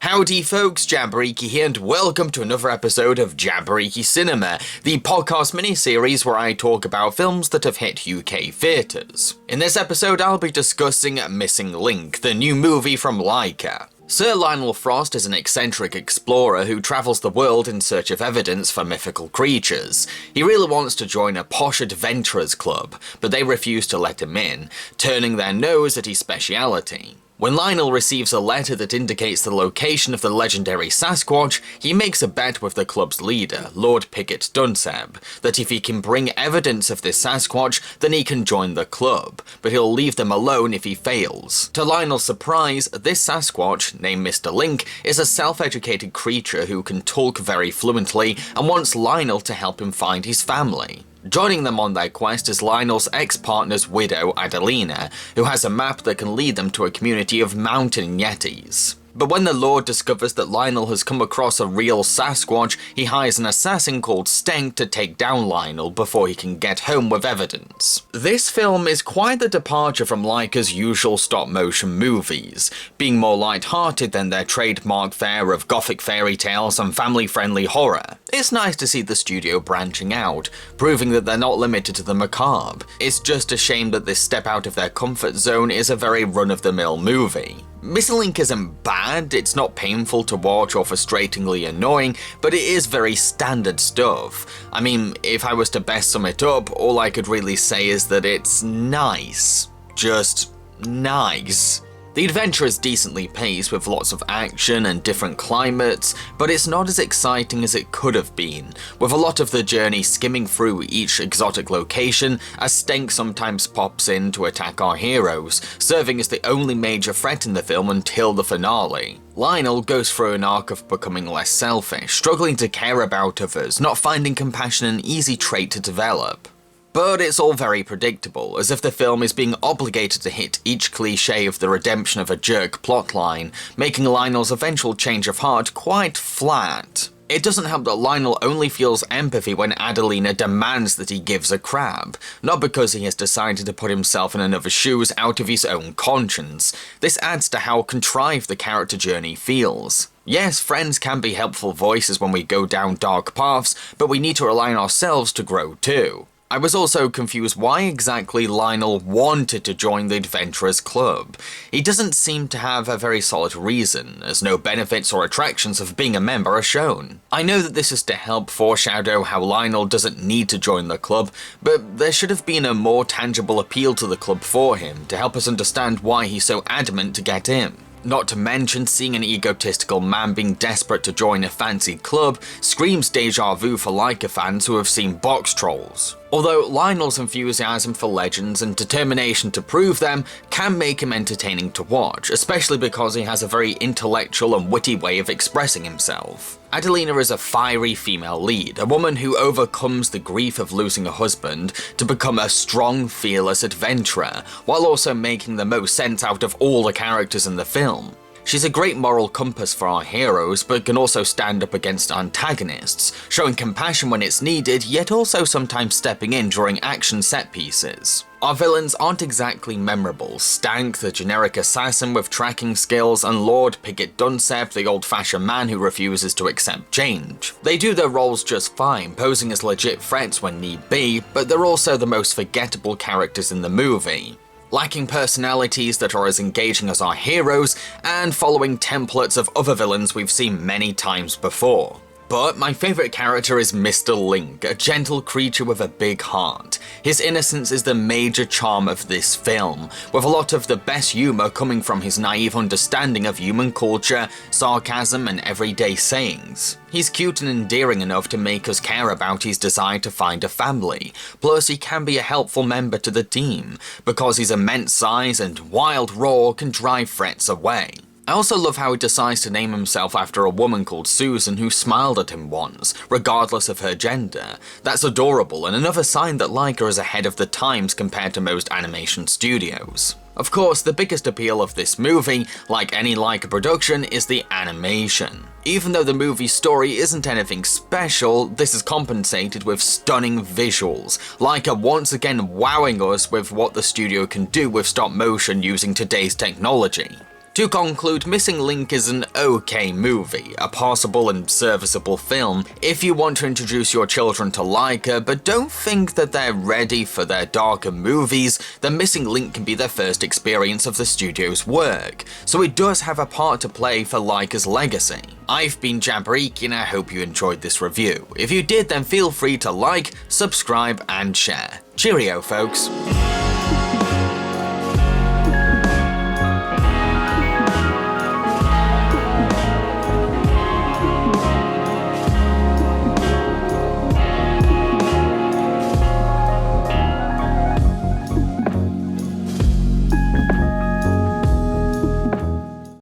Howdy folks, Jambareeqi here and welcome to another episode of Jambareeqi Cinema, the podcast mini-series where I talk about films that have hit UK theatres. In this episode I'll be discussing Missing Link, the new movie from Laika. Sir Lionel Frost is an eccentric explorer who travels the world in search of evidence for mythical creatures. He really wants to join a posh adventurers club, but they refuse to let him in, turning their nose at his speciality. When Lionel receives a letter that indicates the location of the legendary Sasquatch, he makes a bet with the club's leader, Lord Pickett Dunseb, that if he can bring evidence of this Sasquatch, then he can join the club, but he'll leave them alone if he fails. To Lionel's surprise, this Sasquatch, named Mr. Link, is a self-educated creature who can talk very fluently and wants Lionel to help him find his family. Joining them on their quest is Lionel's ex-partner's widow, Adelina, who has a map that can lead them to a community of mountain yetis. But when the Lord discovers that Lionel has come across a real Sasquatch, he hires an assassin called Stenk to take down Lionel before he can get home with evidence. This film is quite the departure from Laika's usual stop-motion movies, being more light-hearted than their trademark fare of gothic fairy tales and family-friendly horror. It's nice to see the studio branching out, proving that they're not limited to the macabre. It's just a shame that this step out of their comfort zone is a very run-of-the-mill movie. Missing Link isn't bad, it's not painful to watch or frustratingly annoying, but it is very standard stuff. I mean, if I was to best sum it up, all I could really say is that it's nice. Just nice. The adventure is decently paced with lots of action and different climates, but it's not as exciting as it could have been, with a lot of the journey skimming through each exotic location as Stenk sometimes pops in to attack our heroes, serving as the only major threat in the film until the finale. Lionel goes through an arc of becoming less selfish, struggling to care about others, not finding compassion an easy trait to develop. But it's all very predictable, as if the film is being obligated to hit each cliché of the redemption of a jerk plotline, making Lionel's eventual change of heart quite flat. It doesn't help that Lionel only feels empathy when Adelina demands that he gives a crap, not because he has decided to put himself in another's shoes out of his own conscience. This adds to how contrived the character journey feels. Yes, friends can be helpful voices when we go down dark paths, but we need to rely on ourselves to grow too. I was also confused why exactly Lionel wanted to join the Adventurers Club. He doesn't seem to have a very solid reason, as no benefits or attractions of being a member are shown. I know that this is to help foreshadow how Lionel doesn't need to join the club, but there should have been a more tangible appeal to the club for him to help us understand why he's so adamant to get in. Not to mention, seeing an egotistical man being desperate to join a fancy club screams deja vu for Laika fans who have seen box trolls. Although Lionel's enthusiasm for legends and determination to prove them can make him entertaining to watch, especially because he has a very intellectual and witty way of expressing himself. Adelina is a fiery female lead, a woman who overcomes the grief of losing a husband to become a strong, fearless adventurer, while also making the most sense out of all the characters in the film. She's a great moral compass for our heroes, but can also stand up against antagonists, showing compassion when it's needed, yet also sometimes stepping in during action set pieces. Our villains aren't exactly memorable. Stank, the generic assassin with tracking skills, and Lord Pickett Dunseb, the old-fashioned man who refuses to accept change. They do their roles just fine, posing as legit threats when need be, but they're also the most forgettable characters in the movie, lacking personalities that are as engaging as our heroes, and following templates of other villains we've seen many times before. But my favourite character is Mr. Link, a gentle creature with a big heart. His innocence is the major charm of this film, with a lot of the best humour coming from his naive understanding of human culture, sarcasm and everyday sayings. He's cute and endearing enough to make us care about his desire to find a family, plus he can be a helpful member to the team, because his immense size and wild roar can drive threats away. I also love how he decides to name himself after a woman called Susan who smiled at him once, regardless of her gender. That's adorable and another sign that Laika is ahead of the times compared to most animation studios. Of course, the biggest appeal of this movie, like any Laika production, is the animation. Even though the movie's story isn't anything special, this is compensated with stunning visuals, Laika once again wowing us with what the studio can do with stop motion using today's technology. To conclude, Missing Link is an okay movie, a passable and serviceable film if you want to introduce your children to Laika but don't think that they're ready for their darker movies, then Missing Link can be their first experience of the studio's work, so it does have a part to play for Laika's legacy. I've been Jambareeqi and I hope you enjoyed this review. If you did, then feel free to like, subscribe and share. Cheerio folks.